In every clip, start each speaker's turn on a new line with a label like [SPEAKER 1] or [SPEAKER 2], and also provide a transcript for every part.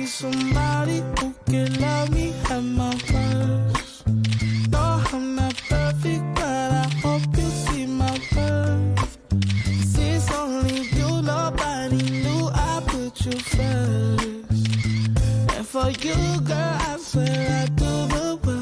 [SPEAKER 1] need somebody who can love me at my worst. No, I'm not perfect, but I hope you see my worth. 'Cause it's only you, nobody knew I put you first. And for you, girl, I swear I do the worst.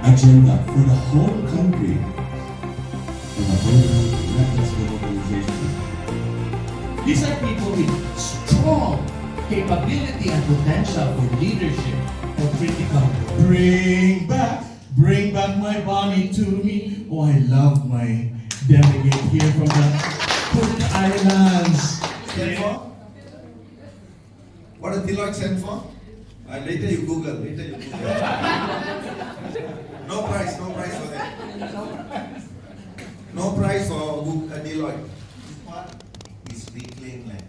[SPEAKER 2] Agenda for the whole country and the whole Remembrance organization.
[SPEAKER 3] These are people with strong capability and potential for leadership or critical.
[SPEAKER 2] Bring back my Bonnie to me. Oh, I love my delegate here from the Cook Islands.
[SPEAKER 4] Stand for? What does Deloitte stand for? Later you Google. No price for that. No price for Deloitte. This one is reclaimed land.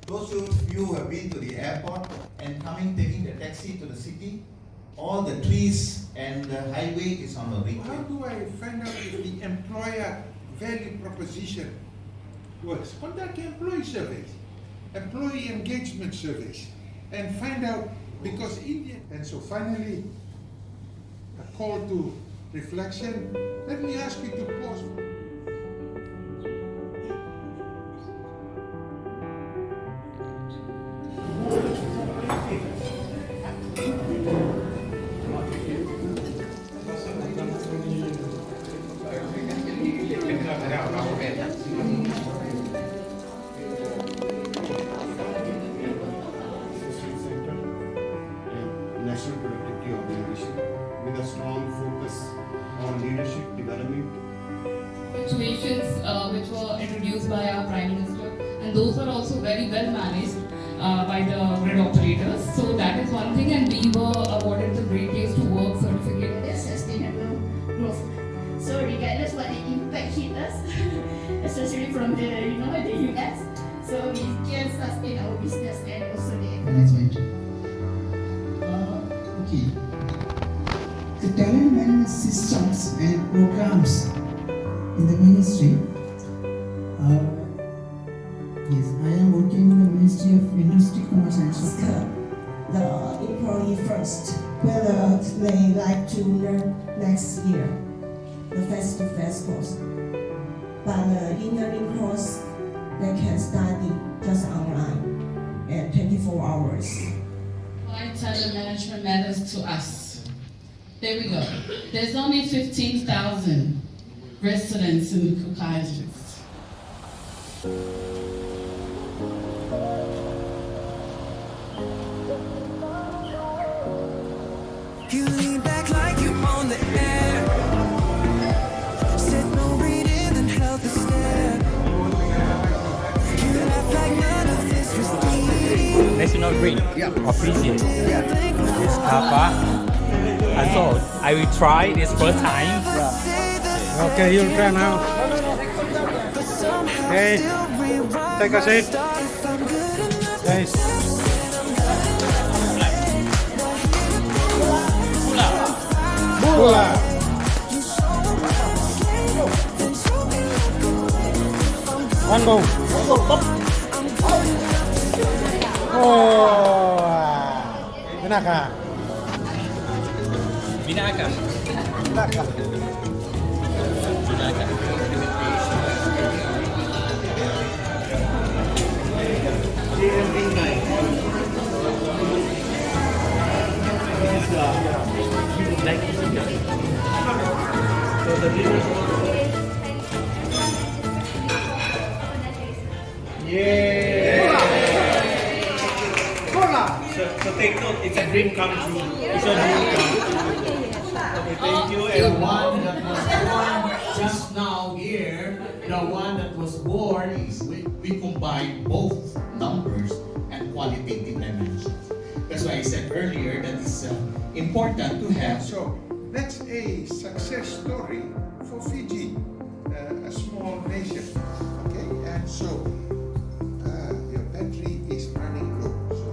[SPEAKER 4] Those of you who have been to the airport and taking the taxi to the city, all the trees and the highway is on the
[SPEAKER 5] How
[SPEAKER 4] reclaim.
[SPEAKER 5] do I find out if the employer value proposition works? Conduct employee surveys, employee engagement surveys, and find out because India. And so finally, a call to reflection. Let me ask you to pause.
[SPEAKER 6] National Productivity Organization with a strong focus on leadership development.
[SPEAKER 7] Situations which were introduced by our Prime Minister, and those were also very well managed by the grid operators. So that is one thing, and we were awarded the Great Place to Work certificate.
[SPEAKER 8] Sustainable growth. So regardless what the impact hit us, especially from the the US, so we can sustain our business and also the economy.
[SPEAKER 9] Okay. The talent management systems and programs in the ministry. Yes, I am working in the Ministry of Industry, Commerce and Supply.
[SPEAKER 10] The employee first, whether they like to learn next year, the face-to-face course. But the engineering course, they can study just online at 24 hours.
[SPEAKER 7] Why talent management matters to us. There we go. There's only 15,000 residents in the Cook Islands.
[SPEAKER 1] You lean back like you own the air. Said no reading, then held the stare. You laugh like none of this was deep.
[SPEAKER 11] National drink of Fiji. This kava. And so I will try this first time.
[SPEAKER 5] Okay, you'll try now. Okay, take a seat. Yes. Bula. One go. Oh, Vinaka.
[SPEAKER 11] Vinaka.
[SPEAKER 12] So take note, it's a dream come true. It's a dream come true. Okay, thank you everyone.
[SPEAKER 3] just now here, the one that was born is we combine both numbers and qualitative dimensions. That's why I said earlier that it's important to have.
[SPEAKER 5] So that's a success story for Fiji, a small nation. Okay, and so your battery is running low. So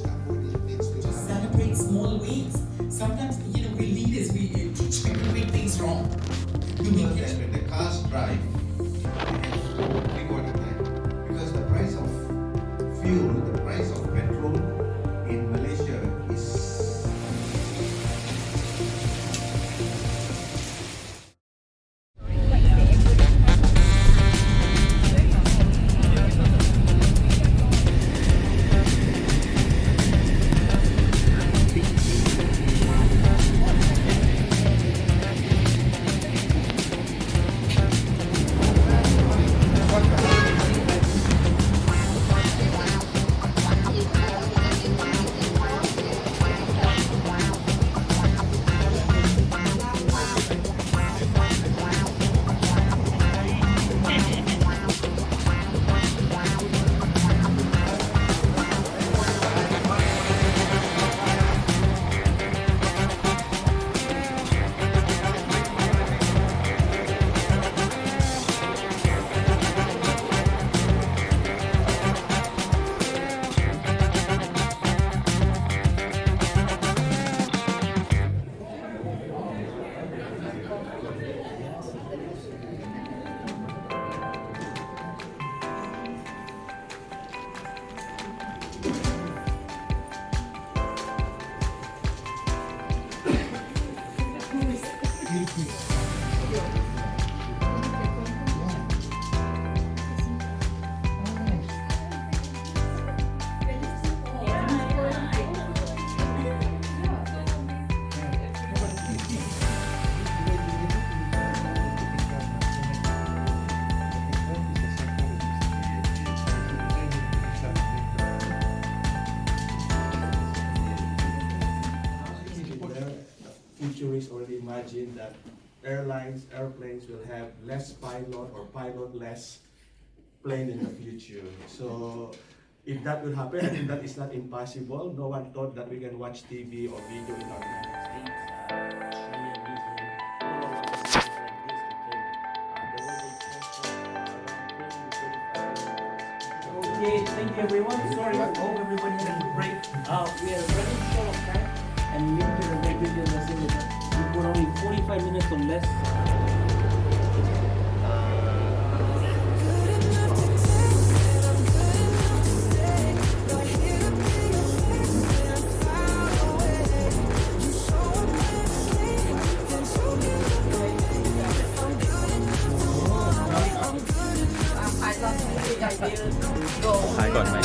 [SPEAKER 5] somebody needs to
[SPEAKER 12] celebrate small wins. Sometimes, you know, we leaders, we teach people doing things wrong.
[SPEAKER 4] When the cars drive, they have 3/4 time. Because the price of fuel, the price of petrol in Malaysia is
[SPEAKER 6] Futurists already imagine that airplanes will have less pilot or pilot-less plane in the future. So if that would happen, I think that is not impossible. No one thought that we can watch TV or video in our lives.
[SPEAKER 13] Okay, thank you everyone. Sorry, I hope everybody had a break. We are running short of time and we need to make video lesson. We put only 45 minutes or less.
[SPEAKER 11] Go ขายก่อนไหม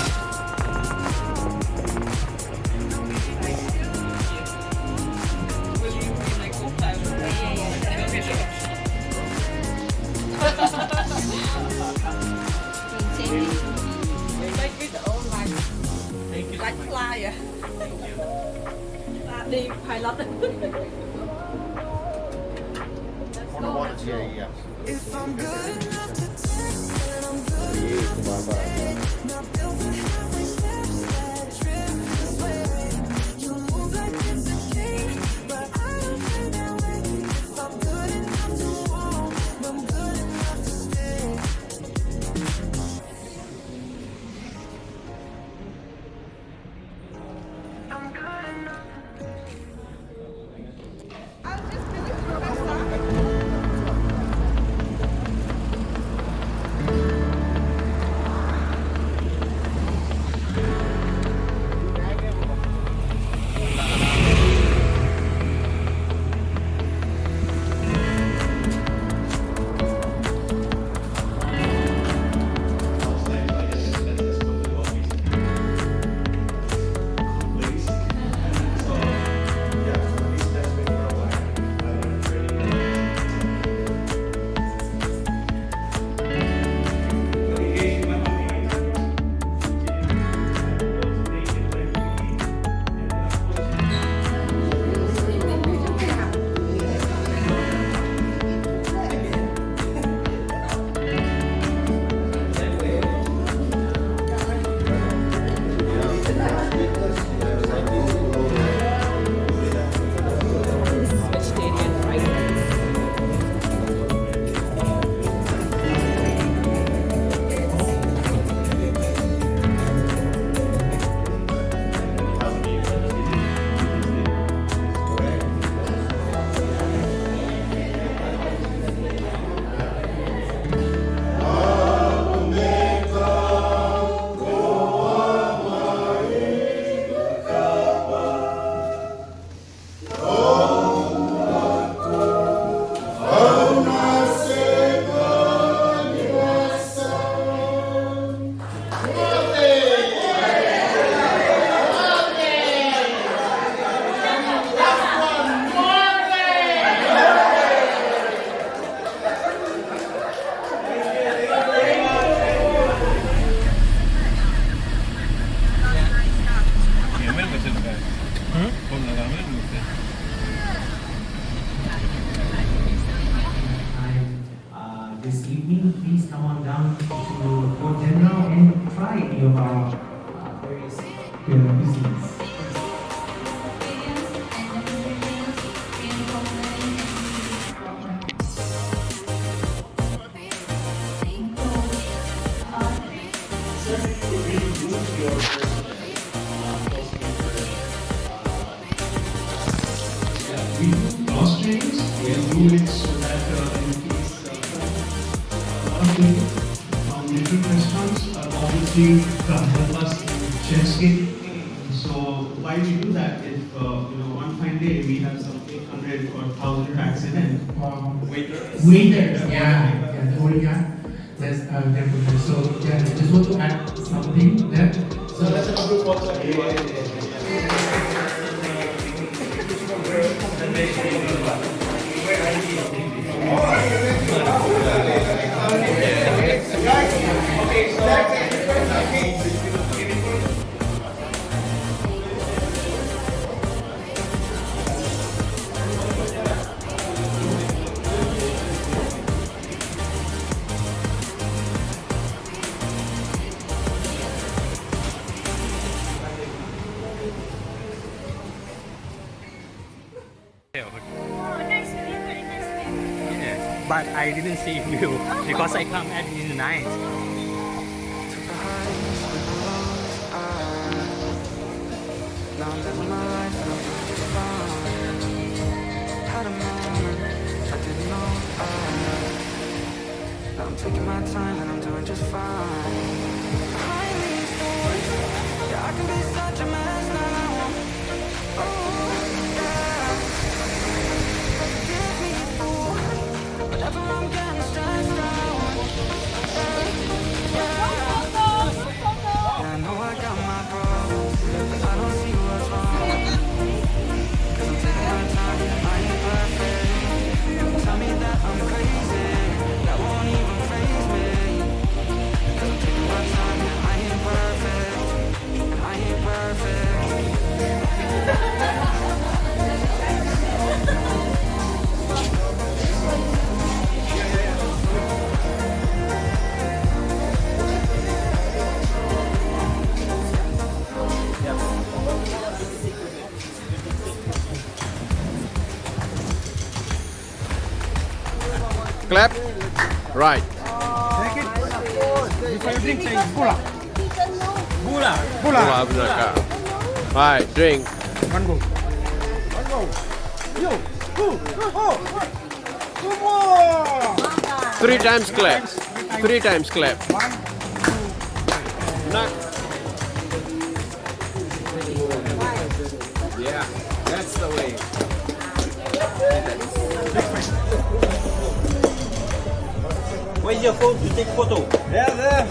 [SPEAKER 13] evening, please come on down to Port General and try any of our various cuisines.
[SPEAKER 2] We do cross trainings, we do it so that in case a lot of people from different restaurants are obviously come help us in chef skill. So why we do that? If one fine day we have some 800 or 1,000 accident.
[SPEAKER 14] Waiters, yeah, Oriya. That's definitely. So yeah, just want to add something there. So let's have a group photo.
[SPEAKER 11] But I didn't see you because I come at in the night.
[SPEAKER 1] I'm taking my time and I'm doing just fine. Behind these doors, yeah, I can be such a mess now. Oh, yeah. Forgive me for whenever I'm getting stressed out. Yeah. I know I got my problems, but I don't see what's wrong. 'Cause I'm taking my time, I ain't perfect. Tell me that I'm crazy, that won't even faze me. 'Cause I'm taking my time, I ain't perfect, I ain't perfect.
[SPEAKER 15] Clap. Right. Bula Belaka. Right, drink.
[SPEAKER 14] One go. Yo.
[SPEAKER 15] Three times clap. Three times clap. Knock. Yeah, that's the way.
[SPEAKER 13] Where's your phone to take photo? There.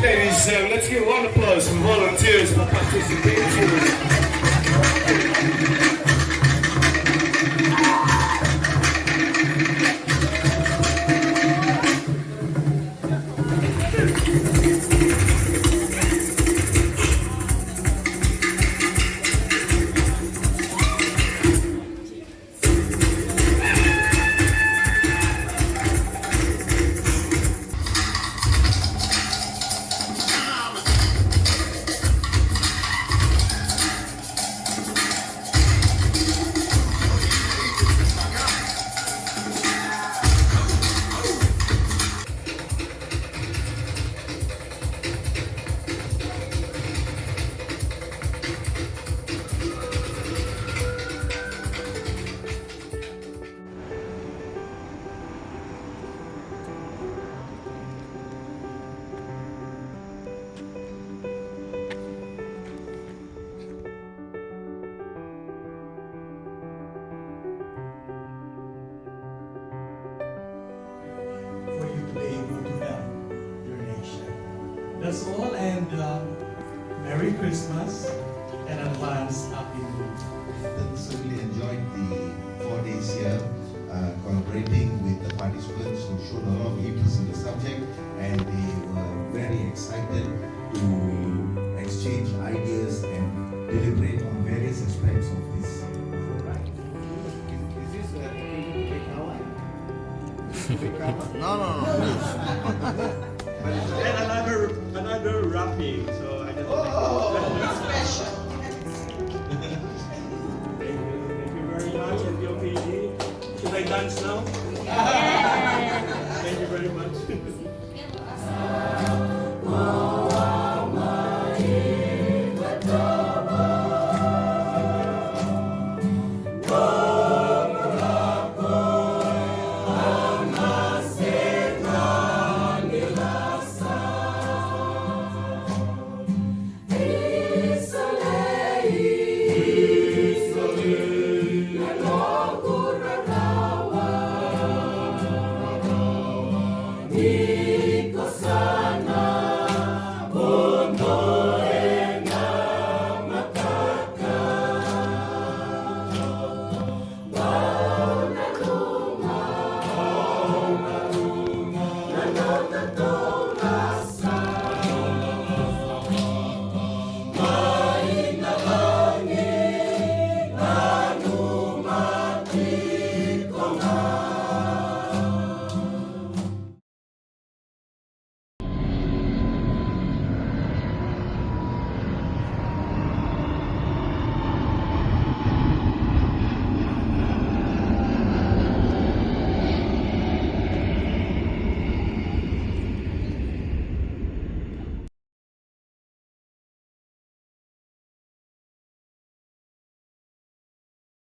[SPEAKER 16] Ladies, let's give one applause for volunteers for participating.
[SPEAKER 17] That's all, and Merry Christmas and advance Happy New Year.
[SPEAKER 4] Certainly enjoyed the 4 days here, collaborating with the participants who showed a lot of interest in the subject, and they were very excited to exchange ideas and deliberate on various aspects of this program. Is this No.
[SPEAKER 6] And another wrapping, so I just
[SPEAKER 3] Special.
[SPEAKER 6] Thank you very much, APO Fiji. Should I dance now? Thank you very much.
[SPEAKER 16] Thank you.